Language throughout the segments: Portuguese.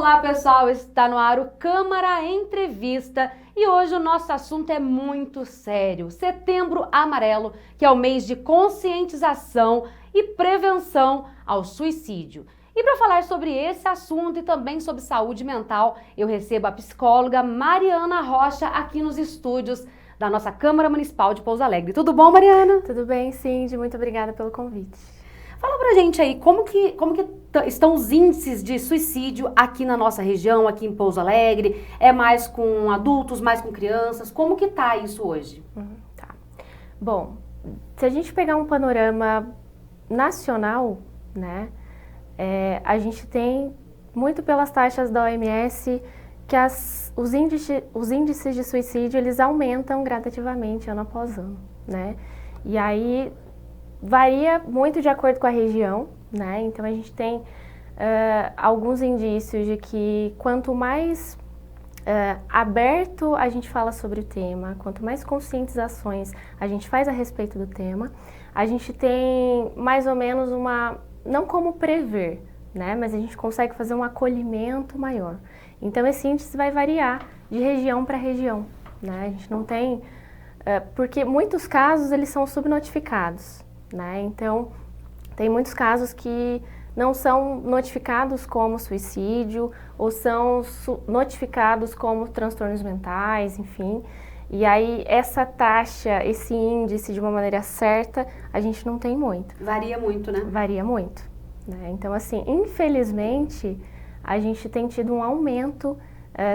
Olá pessoal, está no ar o Câmara Entrevista e hoje o nosso assunto é muito sério. Setembro Amarelo, que é o mês de conscientização e prevenção ao suicídio. E para falar sobre esse assunto e também sobre saúde mental, eu recebo a psicóloga Mariana Rocha aqui nos estúdios da nossa Câmara Municipal de Pouso Alegre. Tudo bom, Mariana? Tudo bem, Cindy. Muito obrigada pelo convite. Fala pra gente aí, como que estão os índices de suicídio aqui na nossa região, aqui em Pouso Alegre? É mais com adultos, mais com crianças? Como que tá isso hoje? Tá. Bom, se a gente pegar um panorama nacional, né, a gente tem, muito pelas taxas da OMS, que os índices de suicídio, eles aumentam gradativamente ano após ano, né? E aí varia muito de acordo com a região, né? Então a gente tem alguns indícios de que quanto mais aberto a gente fala sobre o tema, quanto mais conscientizações a gente faz a respeito do tema, a gente tem mais ou menos não como prever, né? Mas a gente consegue fazer um acolhimento maior. Então esse índice vai variar de região para região, né? A gente não tem, porque muitos casos eles são subnotificados, né? Então, tem muitos casos que não são notificados como suicídio ou são notificados como transtornos mentais, enfim. E aí, essa taxa, esse índice, de uma maneira certa, a gente não tem muito. Varia muito, né? Varia muito, né? Então, assim, infelizmente, a gente tem tido um aumento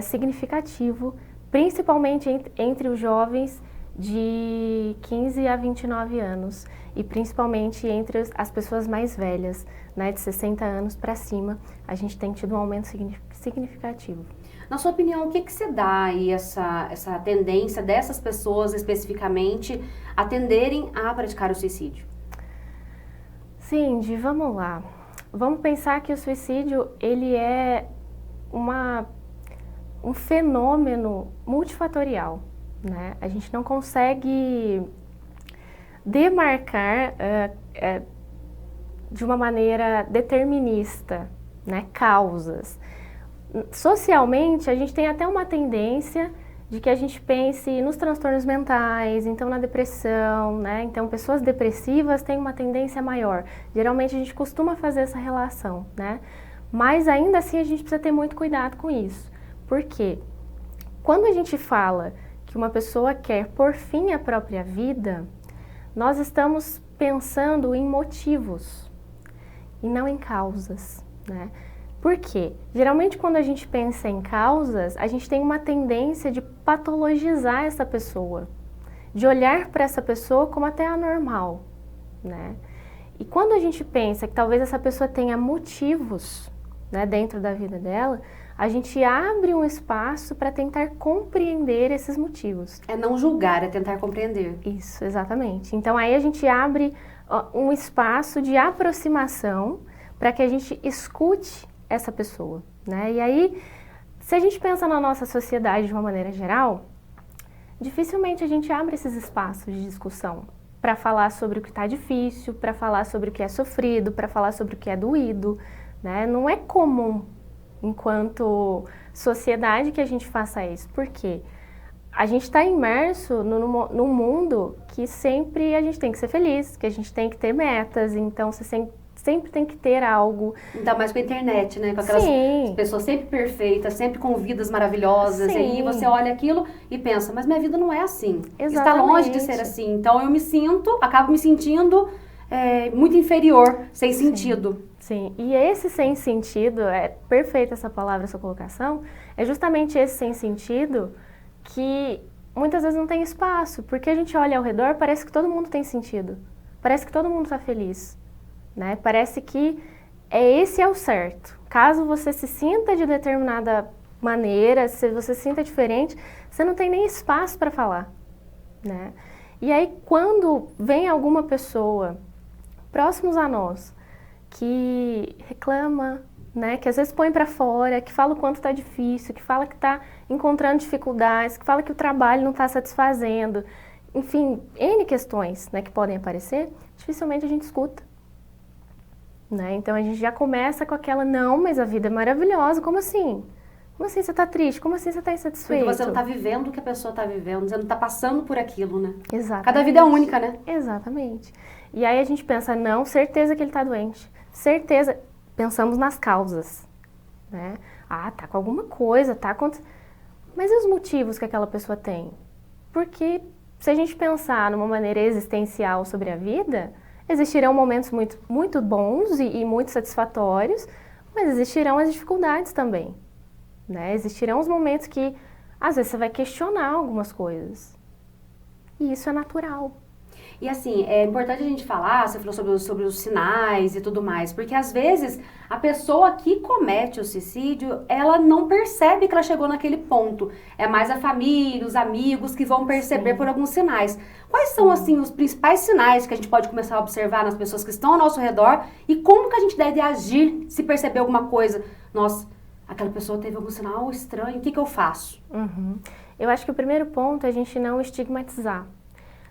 significativo, principalmente entre os jovens de 15 a 29 anos e principalmente entre as pessoas mais velhas, né, de 60 anos para cima, a gente tem tido um aumento significativo. Na sua opinião, o que se dá aí essa tendência dessas pessoas especificamente a tenderem a praticar o suicídio? Cindy, vamos lá. Vamos pensar que o suicídio, ele é um fenômeno multifatorial, né? A gente não consegue demarcar de uma maneira determinista, né, causas. Socialmente, a gente tem até uma tendência de que a gente pense nos transtornos mentais, então na depressão, né? Então pessoas depressivas têm uma tendência maior. Geralmente a gente costuma fazer essa relação, né? Mas ainda assim a gente precisa ter muito cuidado com isso. Por quê? Quando a gente fala que uma pessoa quer pôr fim à própria vida, nós estamos pensando em motivos e não em causas, né? Por quê? Geralmente quando a gente pensa em causas, a gente tem uma tendência de patologizar essa pessoa, de olhar para essa pessoa como até anormal, né? E quando a gente pensa que talvez essa pessoa tenha motivos, né, dentro da vida dela, a gente abre um espaço para tentar compreender esses motivos. É não julgar, é tentar compreender. Isso, exatamente. Então aí a gente abre um espaço de aproximação para que a gente escute essa pessoa, né? E aí, se a gente pensa na nossa sociedade de uma maneira geral, dificilmente a gente abre esses espaços de discussão para falar sobre o que está difícil, para falar sobre o que é sofrido, para falar sobre o que é doído, né? Não é comum, enquanto sociedade, que a gente faça isso. Por quê? A gente está imerso num mundo que sempre a gente tem que ser feliz, que a gente tem que ter metas, então você sempre tem que ter algo. Ainda mais com a internet, né? Com aquelas pessoas sempre perfeitas, sempre com vidas maravilhosas. Sim. E aí você olha aquilo e pensa, mas minha vida não é assim. Exatamente. Está longe de ser assim. Então eu acabo me sentindo muito inferior, sem sentido. Sim, e esse sem sentido, é perfeita essa palavra, essa colocação, é justamente esse sem sentido que muitas vezes não tem espaço, porque a gente olha ao redor, parece que todo mundo tem sentido, parece que todo mundo está feliz, né? Parece que esse é o certo. Caso você se sinta de determinada maneira, se você se sinta diferente, você não tem nem espaço para falar, né? E aí quando vem alguma pessoa próximos a nós, que reclama, né, que às vezes põe para fora, que fala o quanto está difícil, que fala que está encontrando dificuldades, que fala que o trabalho não está satisfazendo, enfim, N questões, né, que podem aparecer, dificilmente a gente escuta. né? Então a gente já começa com aquela, não, mas a vida é maravilhosa, como assim? Como assim você tá triste? Como assim você tá insatisfeito? Porque você não tá vivendo o que a pessoa tá vivendo, você não tá passando por aquilo, né? Exatamente. Cada vida é única, né? Exatamente. E aí a gente pensa, não, certeza que ele tá doente. Certeza. Pensamos nas causas, né? Ah, tá com alguma coisa, tá com... Mas e os motivos que aquela pessoa tem? Porque se a gente pensar numa maneira existencial sobre a vida, existirão momentos muito, muito bons e muito satisfatórios, mas existirão as dificuldades também, né? Existirão os momentos que, às vezes, você vai questionar algumas coisas. E isso é natural. E assim, é importante a gente falar, você falou sobre os sinais e tudo mais, porque às vezes a pessoa que comete o suicídio, ela não percebe que ela chegou naquele ponto. É mais a família, os amigos que vão perceber Sim. por alguns sinais. Quais são, assim, os principais sinais que a gente pode começar a observar nas pessoas que estão ao nosso redor e como que a gente deve agir se perceber alguma coisa? Nossa, aquela pessoa teve algum sinal estranho, o que eu faço? Uhum. Eu acho que o primeiro ponto é a gente não estigmatizar.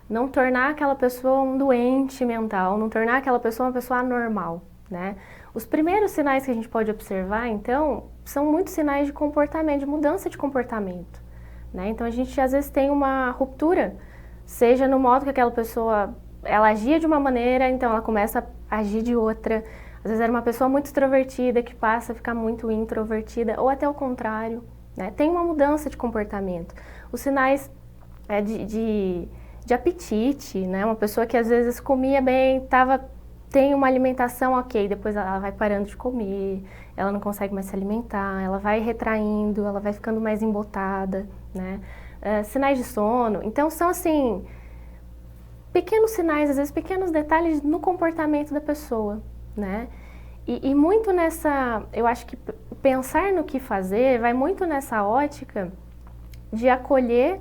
Não tornar aquela pessoa um doente mental, não tornar aquela pessoa uma pessoa anormal, né? Os primeiros sinais que a gente pode observar, então, são muitos sinais de comportamento, de mudança de comportamento, né? Então, a gente às vezes tem uma ruptura, seja no modo que aquela pessoa, ela agia de uma maneira, então ela começa a agir de outra. Às vezes era uma pessoa muito extrovertida que passa a ficar muito introvertida, ou até o contrário, né? Tem uma mudança de comportamento. Os sinais de apetite, né? Uma pessoa que às vezes comia bem, tem uma alimentação ok, depois ela vai parando de comer, ela não consegue mais se alimentar, ela vai retraindo, ela vai ficando mais embotada, né? Sinais de sono. Então são assim, pequenos sinais, às vezes pequenos detalhes no comportamento da pessoa, né? E muito eu acho que pensar no que fazer vai muito nessa ótica de acolher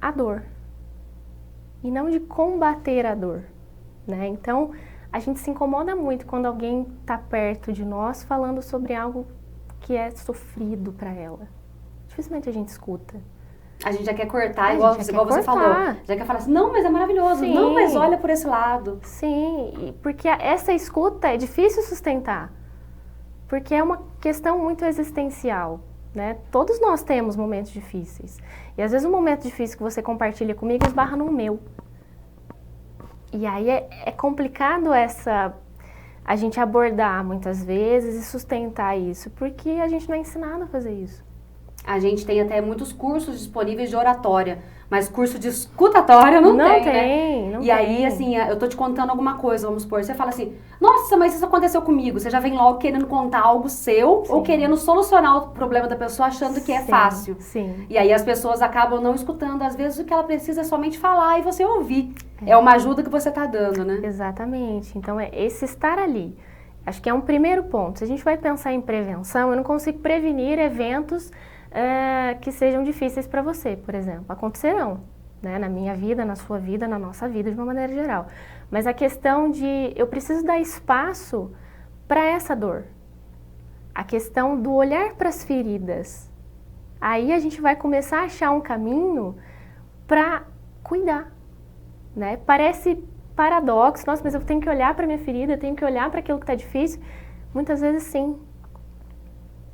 a dor. E não de combater a dor, né? Então, a gente se incomoda muito quando alguém está perto de nós falando sobre algo que é sofrido para ela. Dificilmente a gente escuta. A gente já quer cortar, igual você falou. Já quer falar assim, não, mas é maravilhoso. Sim. Não, mas olha por esse lado. Sim, porque essa escuta é difícil sustentar. Porque é uma questão muito existencial, né? Todos nós temos momentos difíceis. E às vezes um momento difícil que você compartilha comigo esbarra no meu. E aí é complicado a gente abordar muitas vezes e sustentar isso, porque a gente não é ensinado a fazer isso. A gente tem até muitos cursos disponíveis de oratória, mas curso de escutatória não tem, né? E aí, assim, eu tô te contando alguma coisa, vamos supor, você fala assim, nossa, mas isso aconteceu comigo. Você já vem logo querendo contar algo seu, sim, ou querendo solucionar o problema da pessoa achando que é fácil. Sim. E aí as pessoas acabam não escutando. Às vezes o que ela precisa é somente falar e você ouvir. É uma ajuda que você tá dando, né? Exatamente. Então, é esse estar ali. Acho que é um primeiro ponto. Se a gente vai pensar em prevenção, eu não consigo prevenir eventos que sejam difíceis para você, por exemplo. Acontecerão, né? Na minha vida, na sua vida, na nossa vida, de uma maneira geral. Mas a questão de eu preciso dar espaço para essa dor. A questão do olhar para as feridas. Aí a gente vai começar a achar um caminho para cuidar, né? Parece paradoxo, nossa, mas eu tenho que olhar para minha ferida, eu tenho que olhar para aquilo que está difícil. Muitas vezes sim,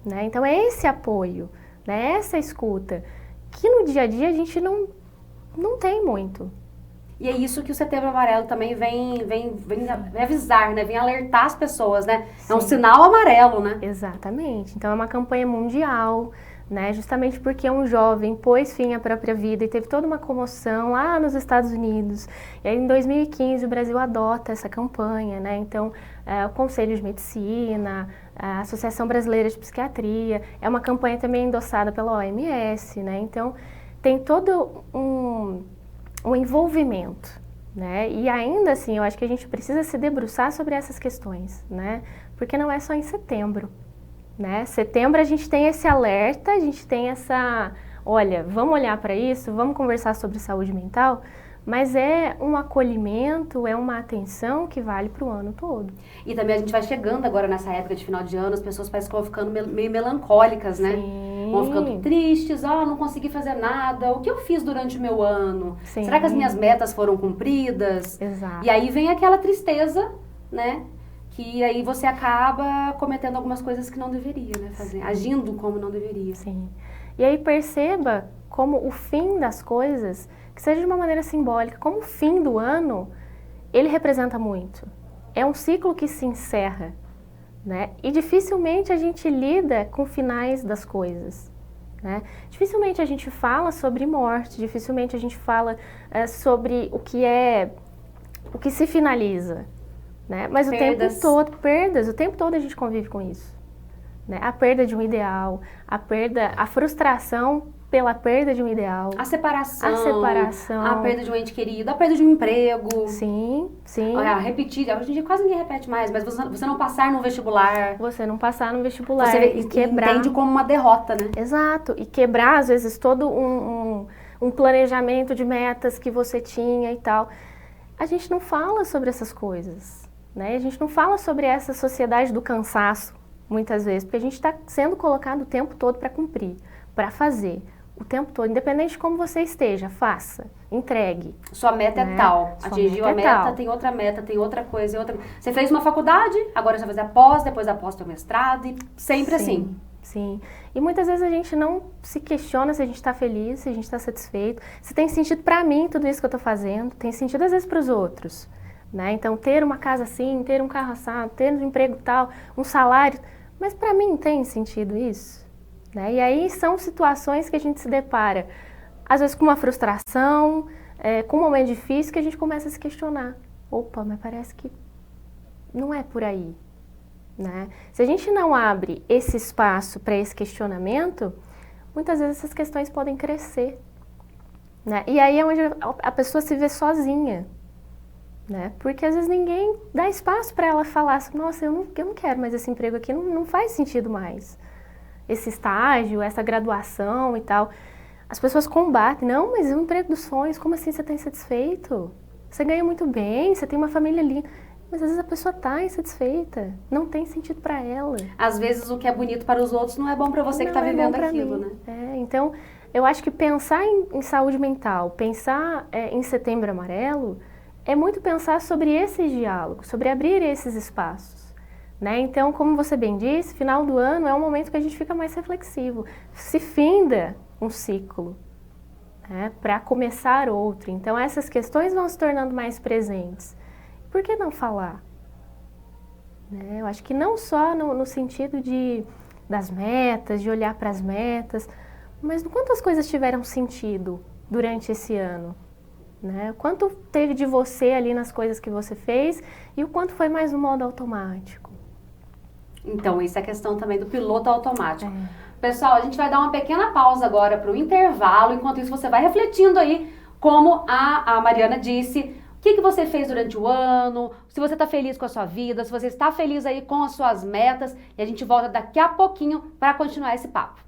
né? Então é esse apoio, né? Essa escuta, que no dia a dia a gente não tem muito. E é isso que o Setembro Amarelo também vem avisar, né? Vem alertar as pessoas, né? Sim. É um sinal amarelo, né? Exatamente. Então é uma campanha mundial, né? Justamente porque um jovem pôs fim à própria vida e teve toda uma comoção lá nos Estados Unidos. E aí em 2015 o Brasil adota essa campanha, né? Então o Conselho de Medicina, a Associação Brasileira de Psiquiatria, é uma campanha também endossada pela OMS, né? Então tem todo um envolvimento, né? E ainda assim, eu acho que a gente precisa se debruçar sobre essas questões, né? Porque não é só em setembro, né? Setembro a gente tem esse alerta, a gente tem olha, vamos olhar para isso, vamos conversar sobre saúde mental, mas é um acolhimento, é uma atenção que vale para o ano todo. E também a gente vai chegando agora nessa época de final de ano, as pessoas parecem que vão ficando meio melancólicas, né? Sim. Vão ficando tristes, não consegui fazer nada, o que eu fiz durante o meu ano? Sim. Será que as minhas metas foram cumpridas? Exato. E aí vem aquela tristeza, né? que aí você acaba cometendo algumas coisas que não deveria, né? Agindo como não deveria. Sim. E aí perceba como o fim das coisas, que seja de uma maneira simbólica, como o fim do ano, ele representa muito. É um ciclo que se encerra, né? E dificilmente a gente lida com finais das coisas, né? Dificilmente a gente fala sobre morte, dificilmente a gente fala sobre o que se finaliza, né? Mas Perdas. o tempo todo a gente convive com isso, né? A perda de um ideal, a frustração pela perda de um ideal, A separação, a perda de um ente querido, a perda de um emprego. Sim. Olha, repetir, hoje em dia quase ninguém repete mais, mas você não passar no vestibular. Você não passar no vestibular Você e quebrar. entende como uma derrota, né? Exato, e quebrar às vezes todo um planejamento de metas que você tinha e tal. A gente não fala sobre essas coisas, né? A gente não fala sobre essa sociedade do cansaço, muitas vezes, porque a gente está sendo colocado o tempo todo para cumprir, para fazer, o tempo todo, independente de como você esteja, faça, entregue. Sua meta né? é tal, Sua atingiu meta a meta, tal. tem outra coisa, Você fez uma faculdade, agora você vai fazer a pós, depois da pós tem o mestrado, e sempre assim. Sim, e muitas vezes a gente não se questiona se a gente está feliz, se a gente está satisfeito, se tem sentido para mim tudo isso que eu estou fazendo, tem sentido às vezes para os outros, né? Então ter uma casa assim, ter um carro assado, ter um emprego tal, um salário, mas para mim tem sentido isso? Né? E aí são situações que a gente se depara, às vezes com uma frustração, com um momento difícil que a gente começa a se questionar. Opa, mas parece que não é por aí. Né? Se a gente não abre esse espaço para esse questionamento, muitas vezes essas questões podem crescer. Né? E aí é onde a pessoa se vê sozinha. Né? Porque às vezes ninguém dá espaço para ela falar assim, nossa, eu não quero mais esse emprego aqui, não faz sentido mais. Esse estágio, essa graduação e tal. As pessoas combatem, não, mas é um emprego dos sonhos, como assim você está insatisfeito? Você ganha muito bem, você tem uma família linda. Mas às vezes a pessoa está insatisfeita, não tem sentido para ela. Às vezes o que é bonito para os outros não é bom para você que está vivendo aquilo, né? Então, eu acho que pensar em saúde mental, pensar em Setembro Amarelo, é muito pensar sobre esses diálogos, sobre abrir esses espaços. Né? Então, como você bem disse, final do ano é um momento que a gente fica mais reflexivo. Se finda um ciclo, né? Para começar outro. Então, essas questões vão se tornando mais presentes. Por que não falar? Né? Eu acho que não só no sentido das metas, de olhar para as metas, mas no quanto as coisas tiveram sentido durante esse ano. Né? O quanto teve de você ali nas coisas que você fez e o quanto foi mais no modo automático. Então, isso é questão também do piloto automático. Pessoal, a gente vai dar uma pequena pausa agora para o intervalo. Enquanto isso, você vai refletindo aí, como a Mariana disse, o que você fez durante o ano, se você está feliz com a sua vida, se você está feliz aí com as suas metas. E a gente volta daqui a pouquinho para continuar esse papo.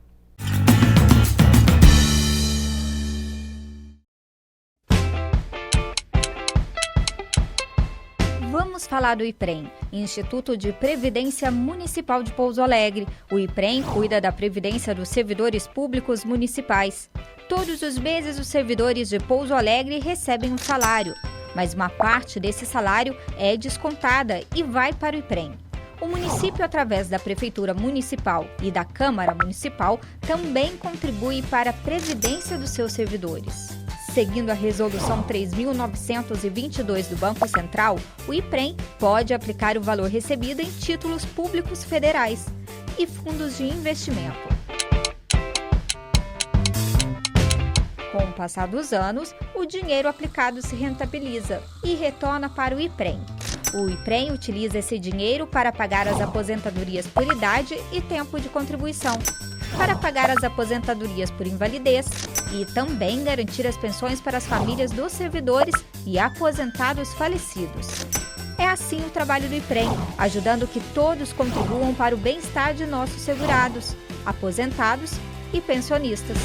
Vamos falar do IPREM, Instituto de Previdência Municipal de Pouso Alegre. O IPREM cuida da previdência dos servidores públicos municipais. Todos os meses, os servidores de Pouso Alegre recebem um salário, mas uma parte desse salário é descontada e vai para o IPREM. O município, através da Prefeitura Municipal e da Câmara Municipal, também contribui para a previdência dos seus servidores. Seguindo a Resolução 3.922 do Banco Central, o IPREM pode aplicar o valor recebido em títulos públicos federais e fundos de investimento. Com o passar dos anos, o dinheiro aplicado se rentabiliza e retorna para o IPREM. O IPREM utiliza esse dinheiro para pagar as aposentadorias por idade e tempo de contribuição, para pagar as aposentadorias por invalidez e também garantir as pensões para as famílias dos servidores e aposentados falecidos. É assim o trabalho do IPREM, ajudando que todos contribuam para o bem-estar de nossos segurados, aposentados e pensionistas.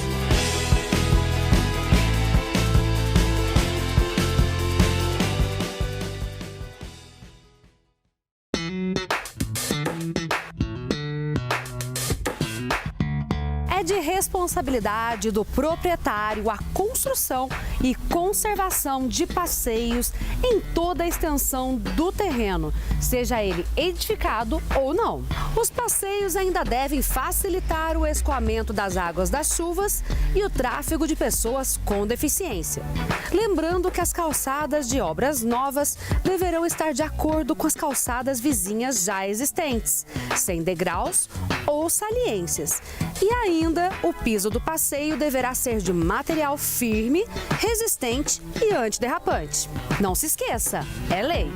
É de responsabilidade do proprietário a construção e conservação de passeios em toda a extensão do terreno, seja ele edificado ou não. Os passeios ainda devem facilitar o escoamento das águas das chuvas e o tráfego de pessoas com deficiência. Lembrando que as calçadas de obras novas deverão estar de acordo com as calçadas vizinhas já existentes, sem degraus ou saliências. E ainda, o piso do passeio deverá ser de material firme, resistente e antiderrapante. Não se esqueça, é lei!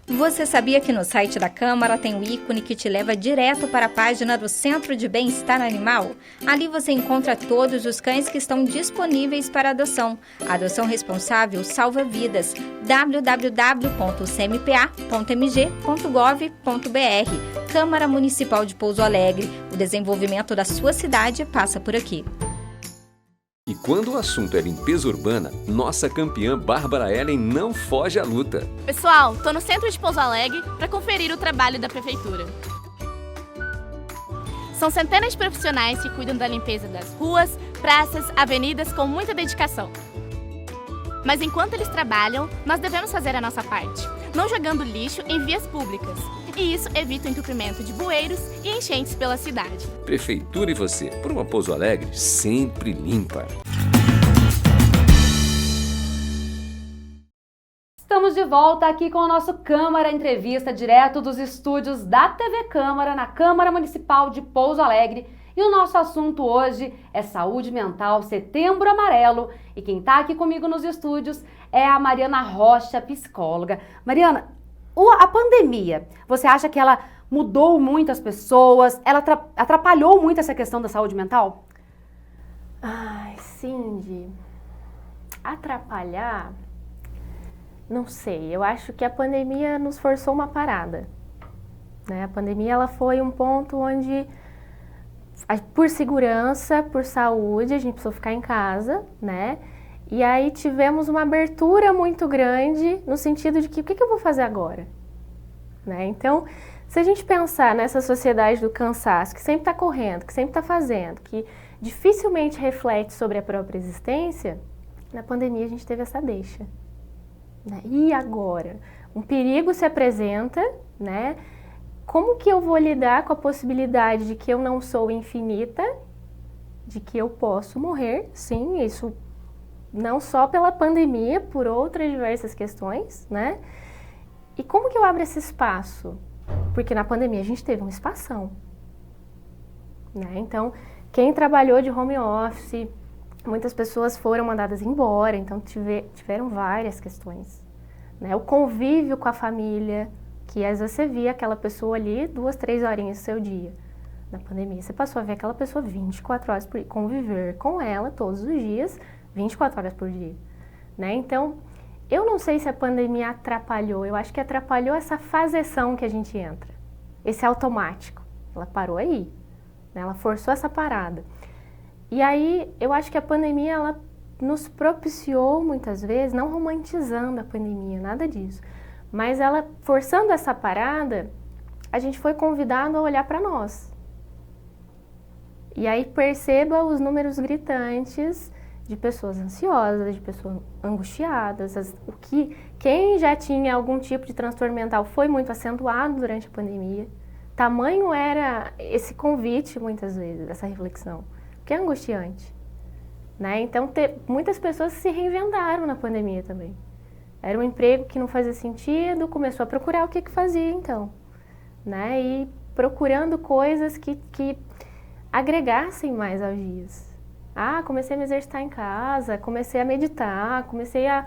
Você sabia que no site da Câmara tem um ícone que te leva direto para a página do Centro de Bem-Estar Animal? Ali você encontra todos os cães que estão disponíveis para adoção. A adoção responsável salva vidas. www.cmpa.mg.gov.br Câmara Municipal de Pouso Alegre. O desenvolvimento da sua cidade passa por aqui. E quando o assunto é limpeza urbana, nossa campeã Bárbara Ellen não foge à luta. Pessoal, tô no centro de Pouso Alegre para conferir o trabalho da prefeitura. São centenas de profissionais que cuidam da limpeza das ruas, praças, avenidas com muita dedicação. Mas enquanto eles trabalham, nós devemos fazer a nossa parte, não jogando lixo em vias públicas. E isso evita o entupimento de bueiros e enchentes pela cidade. Prefeitura e você, por uma Pouso Alegre sempre limpa. Estamos de volta aqui com o nosso Câmara Entrevista, direto dos estúdios da TV Câmara, na Câmara Municipal de Pouso Alegre. E o nosso assunto hoje é saúde mental, Setembro Amarelo. E quem está aqui comigo nos estúdios é a Mariana Rocha, psicóloga. Mariana, a pandemia, você acha que ela mudou muito as pessoas? Ela atrapalhou muito essa questão da saúde mental? Ai, Cindy, atrapalhar? Não sei, eu acho que a pandemia nos forçou uma parada, né? A pandemia ela foi um ponto onde, por segurança, por saúde, a gente precisou ficar em casa, né? E aí tivemos uma abertura muito grande no sentido de que o que eu vou fazer agora? Né? Então, se a gente pensar nessa sociedade do cansaço, que sempre está correndo, que sempre está fazendo, que dificilmente reflete sobre a própria existência, na pandemia a gente teve essa deixa. Né? E agora? Um perigo se apresenta, né? Como que eu vou lidar com a possibilidade de que eu não sou infinita, de que eu posso morrer? Sim, isso não só pela pandemia, por outras diversas questões, né? E como que eu abro esse espaço? Porque na pandemia a gente teve um espação, né? Então, quem trabalhou de home office, muitas pessoas foram mandadas embora, então tiveram várias questões, né? O convívio com a família, que às vezes você via aquela pessoa ali 2, 3 horinhas do seu dia. Na pandemia você passou a ver aquela pessoa 24 horas por dia, conviver com ela todos os dias, 24 horas por dia, né? Então, eu não sei se a pandemia atrapalhou, eu acho que atrapalhou essa faseção que a gente entra, esse automático. Ela parou aí, né? Ela forçou essa parada. E aí, eu acho que a pandemia, ela nos propiciou muitas vezes, não romantizando a pandemia, nada disso, mas ela forçando essa parada, a gente foi convidado a olhar para nós. E aí perceba os números gritantes de pessoas ansiosas, de pessoas angustiadas, quem já tinha algum tipo de transtorno mental foi muito acentuado durante a pandemia. Tamanho era esse convite, muitas vezes, essa reflexão, que é angustiante, né? Então, muitas pessoas se reinventaram na pandemia também. Era um emprego que não fazia sentido, começou a procurar o que fazia, então, né? E procurando coisas que agregassem mais aos dias. Comecei a me exercitar em casa, comecei a meditar, comecei a...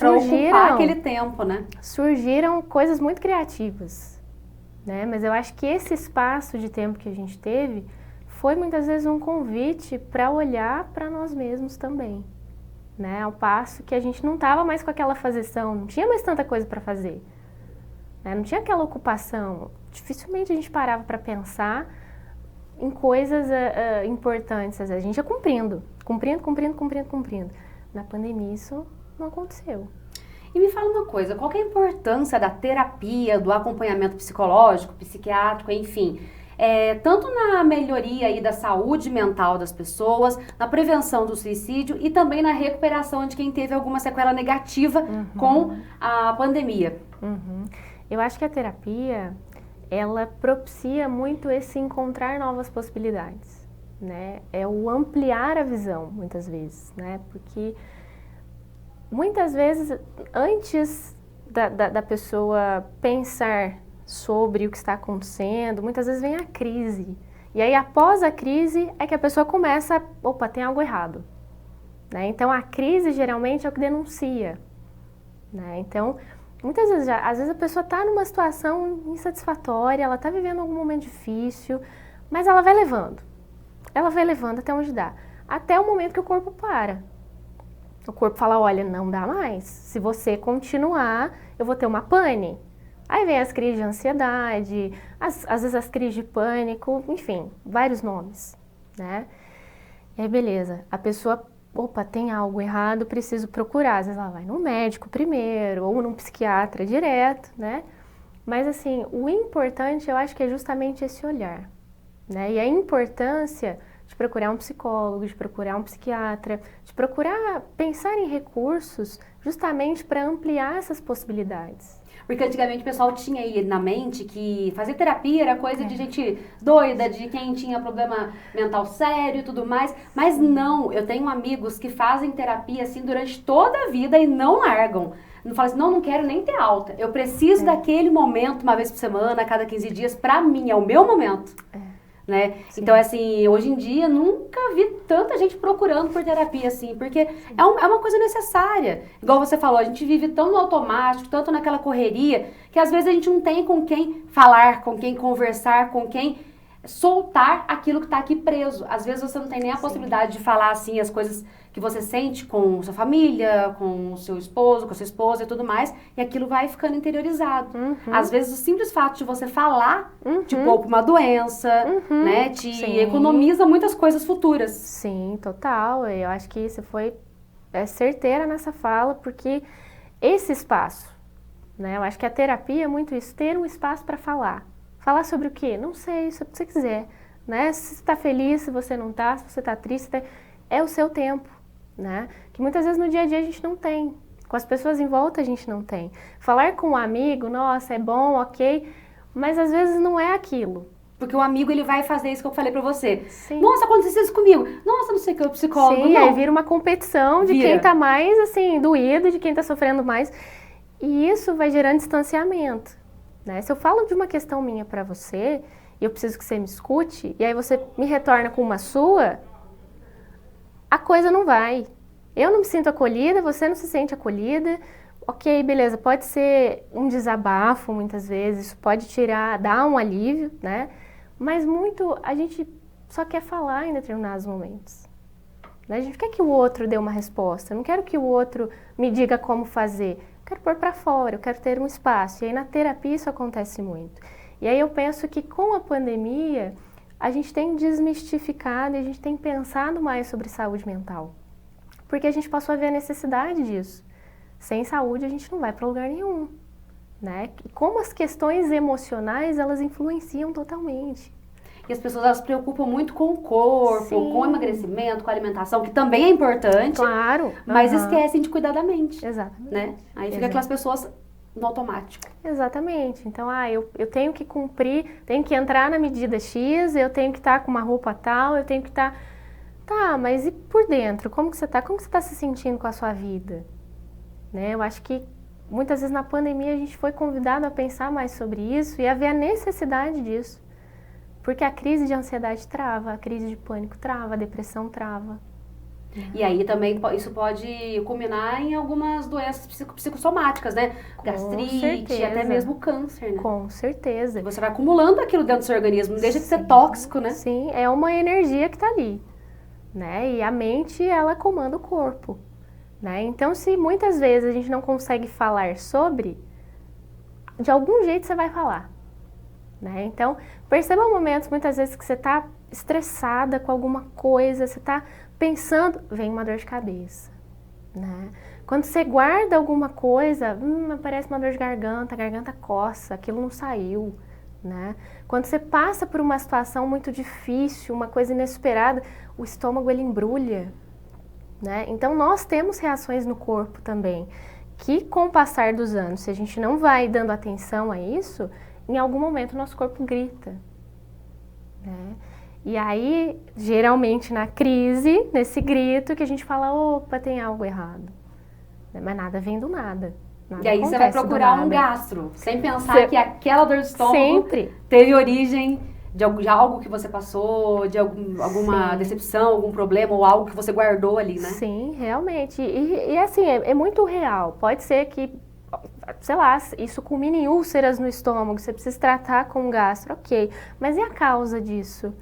Ocupar aquele tempo, né? Surgiram coisas muito criativas, né? Mas eu acho que esse espaço de tempo que a gente teve foi muitas vezes um convite para olhar para nós mesmos também, né? Ao passo que a gente não estava mais com aquela fazeção, não tinha mais tanta coisa para fazer, né? Não tinha aquela ocupação. Dificilmente a gente parava para pensar em coisas importantes. Às vezes a gente ia cumprindo. Na pandemia isso não aconteceu. E me fala uma coisa, qual que é a importância da terapia, do acompanhamento psicológico, psiquiátrico, enfim, tanto na melhoria aí da saúde mental das pessoas, na prevenção do suicídio e também na recuperação de quem teve alguma sequela negativa com a pandemia? Eu acho que a terapia, ela propicia muito esse encontrar novas possibilidades, né? É o ampliar a visão, muitas vezes, né? Porque muitas vezes, antes da pessoa pensar sobre o que está acontecendo, muitas vezes vem a crise. E aí, após a crise, é que a pessoa começa, opa, tem algo errado, né? Então, a crise, geralmente, é o que denuncia, né? Então, muitas vezes, às vezes a pessoa está numa situação insatisfatória, ela está vivendo algum momento difícil, mas ela vai levando até onde dá, até o momento que o corpo para. O corpo fala, olha, não dá mais, se você continuar, eu vou ter uma pane. Aí vem as crises de ansiedade, às vezes as crises de pânico, enfim, vários nomes, né? E aí, beleza, a pessoa, opa, tem algo errado, preciso procurar. Às vezes ela vai no médico primeiro, ou num psiquiatra direto, né? Mas assim, o importante, eu acho que é justamente esse olhar, né? E a importância de procurar um psicólogo, de procurar um psiquiatra, de procurar pensar em recursos justamente para ampliar essas possibilidades. Porque antigamente o pessoal tinha aí na mente que fazer terapia era coisa de gente doida, de quem tinha problema mental sério e tudo mais. Mas não, eu tenho amigos que fazem terapia assim durante toda a vida e não largam. Não fala assim, não quero nem ter alta. Eu preciso daquele momento, uma vez por semana, a cada 15 dias, pra mim, é o meu momento. Né? Então, assim, hoje em dia, nunca vi tanta gente procurando por terapia, assim, porque é uma coisa necessária. Igual você falou, a gente vive tão no automático, tanto naquela correria, que às vezes a gente não tem com quem falar, com quem conversar, com quem soltar aquilo que está aqui preso. Às vezes você não tem nem a possibilidade de falar, assim, as coisas que você sente com sua família, com o seu esposo, com a sua esposa e tudo mais, e aquilo vai ficando interiorizado. Às vezes o simples fato de você falar te poupa uma doença, né, te economiza muitas coisas futuras. Sim, total. Eu acho que você foi certeira nessa fala, porque esse espaço, né, eu acho que a terapia é muito isso, ter um espaço para falar. Falar sobre o quê? Não sei, se você quiser, né? Se você está feliz, se você não está, se você está triste, é o seu tempo, né? Que muitas vezes no dia a dia a gente não tem, com as pessoas em volta a gente não tem. Falar com um amigo, nossa, é bom, ok, mas às vezes não é aquilo. Porque o amigo, ele vai fazer isso que eu falei pra você. Sim. Nossa, aconteceu isso comigo. Nossa, não sei o que, o psicólogo. Sim, aí vira uma competição de quem tá mais, assim, doído, de quem tá sofrendo mais. E isso vai gerando distanciamento. Né? Se eu falo de uma questão minha para você, e eu preciso que você me escute, e aí você me retorna com uma sua, a coisa não vai. Eu não me sinto acolhida, você não se sente acolhida. Ok, beleza, pode ser um desabafo muitas vezes, isso pode dar um alívio, né? Mas muito, a gente só quer falar em determinados momentos. Né? A gente quer que o outro dê uma resposta, eu não quero que o outro me diga como fazer. Quero pôr para fora, eu quero ter um espaço. E aí na terapia isso acontece muito. E aí eu penso que com a pandemia, a gente tem desmistificado e a gente tem pensado mais sobre saúde mental. Porque a gente passou a ver a necessidade disso. Sem saúde a gente não vai para lugar nenhum. Né? E como as questões emocionais, elas influenciam totalmente. E as pessoas, elas se preocupam muito com o corpo, com o emagrecimento, com a alimentação, que também é importante. Claro. Mas esquecem de cuidar da mente. Exatamente. Né? Aí fica aquelas pessoas no automático. Exatamente. Então, eu tenho que cumprir, tenho que entrar na medida X, eu tenho que estar com uma roupa tal, eu tenho que estar... Tá, mas e por dentro? Como que você está? Como que você está se sentindo com a sua vida? Né? Eu acho que muitas vezes na pandemia a gente foi convidado a pensar mais sobre isso e a ver a necessidade disso. Porque a crise de ansiedade trava, a crise de pânico trava, a depressão trava. E aí também isso pode culminar em algumas doenças psicossomáticas, né? Gastrite, até mesmo câncer, né? Com certeza. Você vai acumulando aquilo dentro do seu organismo, não deixa de ser tóxico, né? Sim, é uma energia que está ali, né? E a mente, ela comanda o corpo, né? Então, se muitas vezes a gente não consegue falar sobre, de algum jeito você vai falar. Né? Então, perceba momentos, muitas vezes, que você está estressada com alguma coisa, você está pensando, vem uma dor de cabeça. Né? Quando você guarda alguma coisa, aparece uma dor de garganta, a garganta coça, aquilo não saiu, né? Quando você passa por uma situação muito difícil, uma coisa inesperada, o estômago ele embrulha, né? Então nós temos reações no corpo também, que com o passar dos anos, se a gente não vai dando atenção a isso, em algum momento o nosso corpo grita, né? E aí, geralmente na crise, nesse grito, que a gente fala, opa, tem algo errado. Mas nada vem do nada. Nada E aí você vai procurar um gastro, sem pensar que aquela dor de estômago teve origem de algo que você passou, de alguma decepção, algum problema, ou algo que você guardou ali, né? Sim, realmente. E assim, é muito real. Pode ser que, sei lá, isso culmine em úlceras no estômago, você precisa tratar com um gastro, ok. Mas e a causa disso?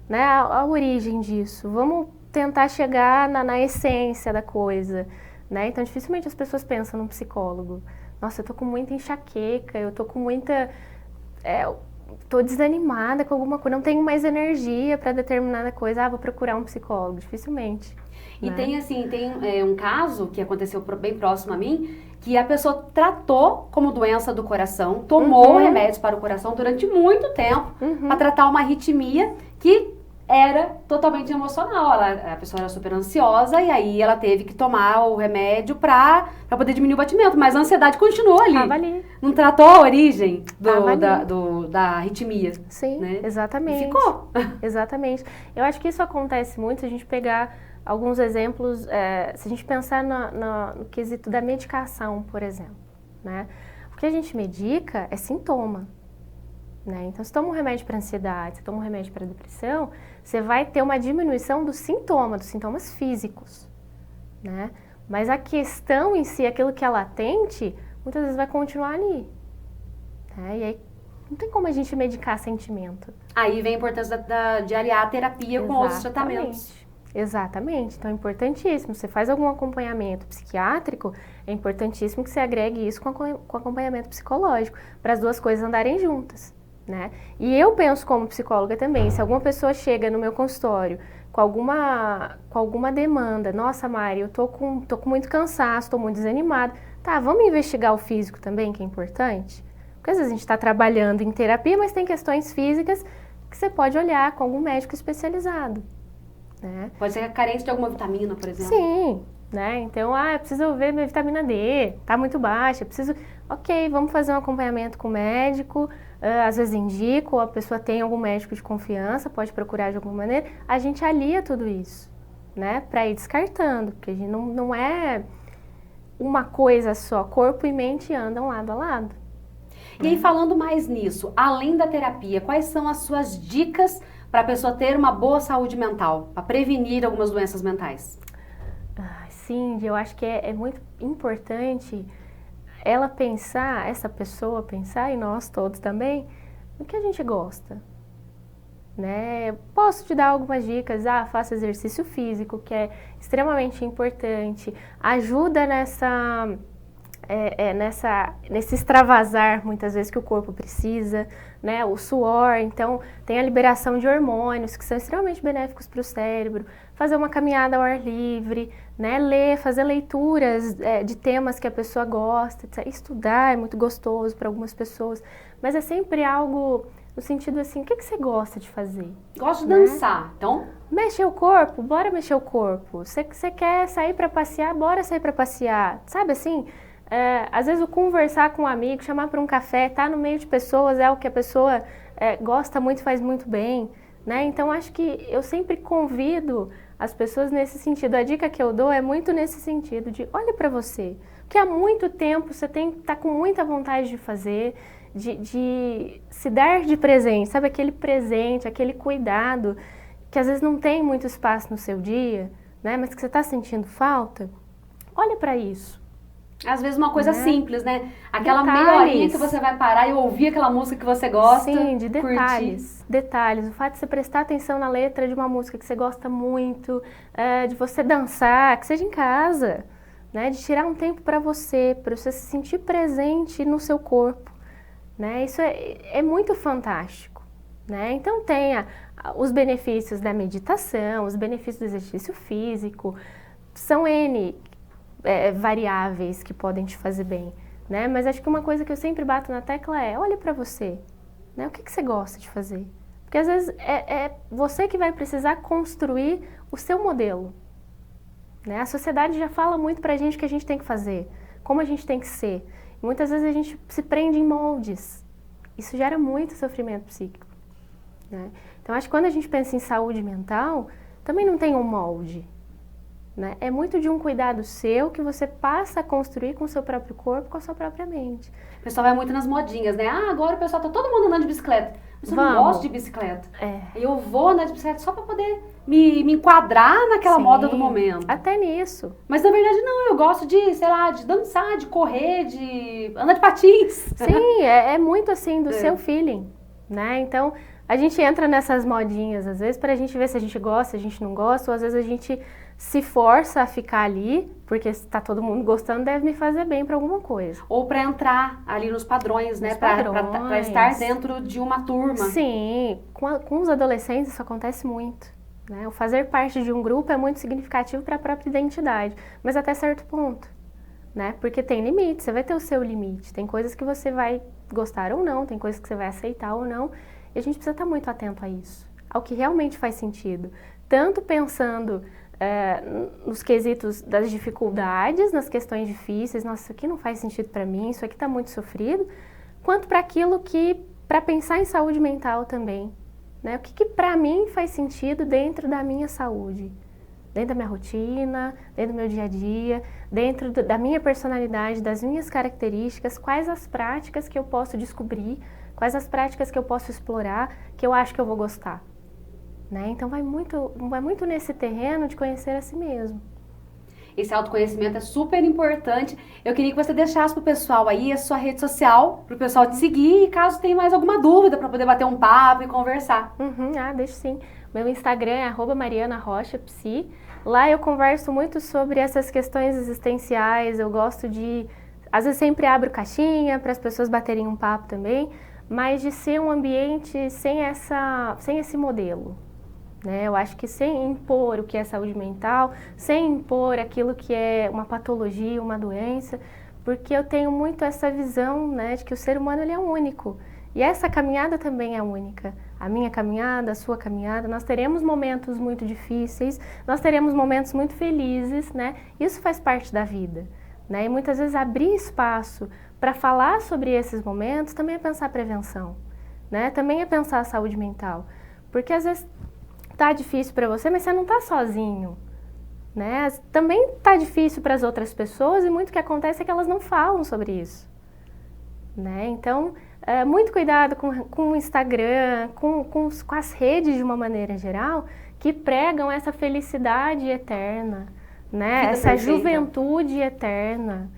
Né? A origem disso? Vamos tentar chegar na essência da coisa. Né? Então, dificilmente as pessoas pensam num psicólogo. Nossa, eu tô com muita enxaqueca, eu tô com muita... tô desanimada com alguma coisa, não tenho mais energia para determinada coisa. Vou procurar um psicólogo. Dificilmente. E né? tem um caso que aconteceu bem próximo a mim, que a pessoa tratou como doença do coração, tomou remédios para o coração durante muito tempo, para tratar uma arritmia que era totalmente emocional. A pessoa era super ansiosa e aí ela teve que tomar o remédio para poder diminuir o batimento, mas a ansiedade continuou ali. Tava ali. Não tratou a origem da arritmia. Sim, né? exatamente. E ficou. Exatamente. Eu acho que isso acontece muito se a gente pegar alguns exemplos, se a gente pensar no quesito da medicação, por exemplo. Né? O que a gente medica é sintoma. Né? Então, se toma um remédio para ansiedade, se toma um remédio para depressão, você vai ter uma diminuição dos sintomas físicos, né? Mas a questão em si, aquilo que é latente, muitas vezes vai continuar ali. Né? E aí, não tem como a gente medicar sentimento. Aí vem a importância de aliar a terapia com outros tratamentos. Exatamente. Então, é importantíssimo. Você faz algum acompanhamento psiquiátrico, é importantíssimo que você agregue isso com acompanhamento psicológico, para as duas coisas andarem juntas. Né? E eu penso como psicóloga também, se alguma pessoa chega no meu consultório com alguma demanda, nossa Mari, eu tô com muito cansaço, tô muito desanimada, tá, vamos investigar o físico também, que é importante? Porque às vezes a gente está trabalhando em terapia, mas tem questões físicas que você pode olhar com algum médico especializado. Né? Pode ser a carência de alguma vitamina, por exemplo. Sim, né? Então, eu preciso ver minha vitamina D, tá muito baixa, preciso... Ok, vamos fazer um acompanhamento com o médico, às vezes indico, a pessoa tem algum médico de confiança, pode procurar de alguma maneira, a gente alia tudo isso, né? Para ir descartando, porque a gente não é uma coisa só, corpo e mente andam lado a lado. E aí, falando mais nisso, além da terapia, quais são as suas dicas para a pessoa ter uma boa saúde mental, para prevenir algumas doenças mentais? Sim, eu acho que é muito importante essa pessoa pensar, e nós todos também, no que a gente gosta. Né? Posso te dar algumas dicas, faça exercício físico, que é extremamente importante, ajuda nesse extravasar, muitas vezes, que o corpo precisa, né? O suor, então tem a liberação de hormônios que são extremamente benéficos para o cérebro, fazer uma caminhada ao ar livre, né? Fazer leituras de temas que a pessoa gosta, estudar é muito gostoso para algumas pessoas, mas é sempre algo no sentido assim, o que você gosta de fazer? Gosto de dançar, então... Mexer o corpo, bora mexer o corpo. Você quer sair para passear, bora sair para passear, sabe assim? Às vezes o conversar com um amigo, chamar para um café, estar no meio de pessoas é o que a pessoa gosta muito, faz muito bem, né? Então acho que eu sempre convido as pessoas nesse sentido. A dica que eu dou é muito nesse sentido de olha para você, que há muito tempo você tá com muita vontade de fazer, de se dar de presente, sabe? Aquele presente, aquele cuidado que às vezes não tem muito espaço no seu dia, né? Mas que você está sentindo falta. Olha para isso. Às vezes uma coisa simples, né? Aquela meia horinha que você vai parar e ouvir aquela música que você gosta. Sim, de detalhes. Detalhes. O fato de você prestar atenção na letra de uma música que você gosta muito, de você dançar, que seja em casa, né? De tirar um tempo para você se sentir presente no seu corpo, né? Isso é muito fantástico, né? Então tem os benefícios da meditação, os benefícios do exercício físico, são N. variáveis que podem te fazer bem, né? Mas acho que uma coisa que eu sempre bato na tecla é, olhe para você, né? O que você gosta de fazer? Porque às vezes é você que vai precisar construir o seu modelo, né? A sociedade já fala muito pra gente o que a gente tem que fazer, como a gente tem que ser. E muitas vezes a gente se prende em moldes. Isso gera muito sofrimento psíquico, né? Então acho que quando a gente pensa em saúde mental, também não tem um molde, né? É muito de um cuidado seu que você passa a construir com o seu próprio corpo, com a sua própria mente. O pessoal vai muito nas modinhas, né? Ah, agora o pessoal tá todo mundo andando de bicicleta. Mas eu não Vamos. gosto de bicicleta. É. Eu vou andar de bicicleta só pra poder me enquadrar naquela Sim, moda do momento. Até nisso. Mas na verdade não, eu gosto de, sei lá, de dançar, de correr, de andar de patins. Sim, é muito assim do seu feeling, né? Então, a gente entra nessas modinhas, às vezes, pra gente ver se a gente gosta, se a gente não gosta, ou às vezes a gente se força a ficar ali, porque se tá todo mundo gostando, deve me fazer bem pra alguma coisa. Ou pra entrar ali nos padrões, né? Nos Pra padrões. estar dentro de uma turma. Sim, com os adolescentes isso acontece muito, né? O fazer parte de um grupo é muito significativo para a própria identidade, mas até certo ponto, né? Porque tem limite, você vai ter o seu limite, tem coisas que você vai gostar ou não, tem coisas que você vai aceitar ou não, e a gente precisa estar muito atento a isso, ao que realmente faz sentido, tanto pensando nos quesitos das dificuldades, nas questões difíceis, nossa, isso aqui não faz sentido para mim, isso aqui está muito sofrido, quanto para aquilo que, para pensar em saúde mental também, né? O que para mim faz sentido dentro da minha saúde, dentro da minha rotina, dentro do meu dia a dia, dentro da minha personalidade, das minhas características, quais as práticas que eu posso descobrir, quais as práticas que eu posso explorar, que eu acho que eu vou gostar, né? Então vai muito nesse terreno de conhecer a si mesmo. Esse autoconhecimento é super importante. Eu queria que você deixasse pro pessoal aí a sua rede social, pro pessoal te seguir, e caso tenha mais alguma dúvida, para poder bater um papo e conversar. Deixo sim. Meu Instagram é @marianarochapsi. Lá eu converso muito sobre essas questões existenciais, eu gosto de... Às vezes sempre abro caixinha para as pessoas baterem um papo também, mas de ser um ambiente sem esse modelo. Né? Eu acho que sem impor o que é saúde mental, sem impor aquilo que é uma patologia, uma doença, porque eu tenho muito essa visão, né, de que o ser humano ele é único. E essa caminhada também é única. A minha caminhada, a sua caminhada, nós teremos momentos muito difíceis, nós teremos momentos muito felizes, né? Isso faz parte da vida, né? E muitas vezes abrir espaço para falar sobre esses momentos também é pensar prevenção, né? Também é pensar a saúde mental. Porque às vezes tá difícil para você, mas você não tá sozinho, né? Também tá difícil para as outras pessoas e muito que acontece é que elas não falam sobre isso, né? Então, muito cuidado com o Instagram, com as redes de uma maneira geral, que pregam essa felicidade eterna, né? Essa perfeita. juventude eterna,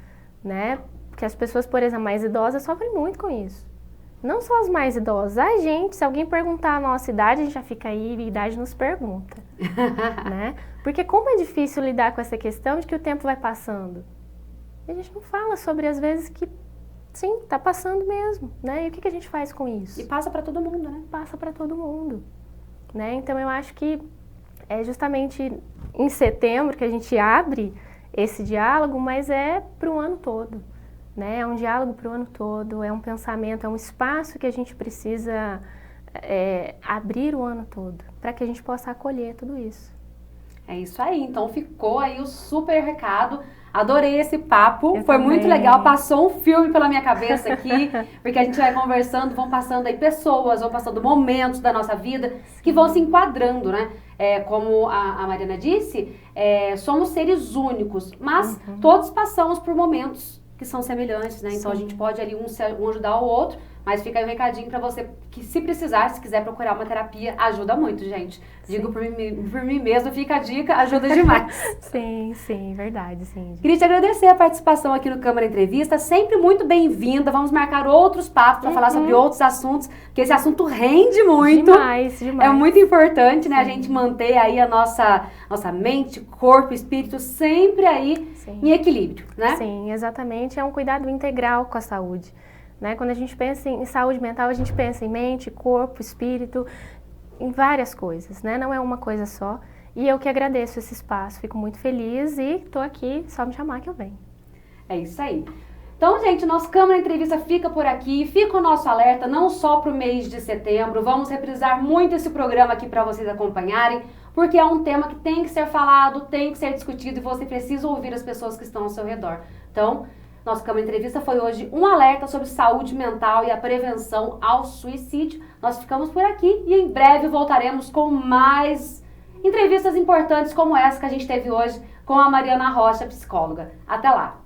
né? Porque as pessoas, por exemplo, mais idosas sofrem muito com isso. Não só as mais idosas, a gente, se alguém perguntar a nossa idade, a gente já fica aí, a idade nos pergunta, né? Porque como é difícil lidar com essa questão de que o tempo vai passando. E a gente não fala sobre as vezes que, sim, tá passando mesmo, né? E o que a gente faz com isso? E passa para todo mundo, né? Passa para todo mundo, né? Então eu acho que é justamente em setembro que a gente abre esse diálogo, mas é para o ano todo. Né? É um diálogo para o ano todo, é um pensamento, é um espaço que a gente precisa abrir o ano todo, para que a gente possa acolher tudo isso. É isso aí, então ficou aí o super recado. Adorei esse papo, foi também. muito legal, passou um filme pela minha cabeça aqui, porque a gente vai conversando, vão passando aí pessoas, vão passando momentos da nossa vida que vão se enquadrando, né? Como a Mariana disse, somos seres únicos, mas todos passamos por momentos que são semelhantes, né? Então a gente pode ali um ajudar o outro, mas fica aí um recadinho pra você que se precisar, se quiser procurar uma terapia, ajuda muito, gente. Digo por mim mesmo, fica a dica, ajuda demais. Sim, verdade, sim. Queria te agradecer a participação aqui no Câmara Entrevista, sempre muito bem-vinda, vamos marcar outros papos pra falar sobre outros assuntos, porque esse assunto rende muito. Demais. É muito importante, né, a gente manter aí a nossa mente, corpo, espírito sempre aí em equilíbrio, né? Sim, exatamente, é um cuidado integral com a saúde. Né? Quando a gente pensa em saúde mental, a gente pensa em mente, corpo, espírito, em várias coisas, né? Não é uma coisa só. E eu que agradeço esse espaço, fico muito feliz e estou aqui, só me chamar que eu venho. É isso aí. Então, gente, nosso Câmara Entrevista fica por aqui. Fica o nosso alerta, não só para o mês de setembro. Vamos reprisar muito esse programa aqui para vocês acompanharem, porque é um tema que tem que ser falado, tem que ser discutido e você precisa ouvir as pessoas que estão ao seu redor. Então, nosso Câmara Entrevista foi hoje um alerta sobre saúde mental e a prevenção ao suicídio. Nós ficamos por aqui e em breve voltaremos com mais entrevistas importantes como essa que a gente teve hoje com a Mariana Rocha, psicóloga. Até lá!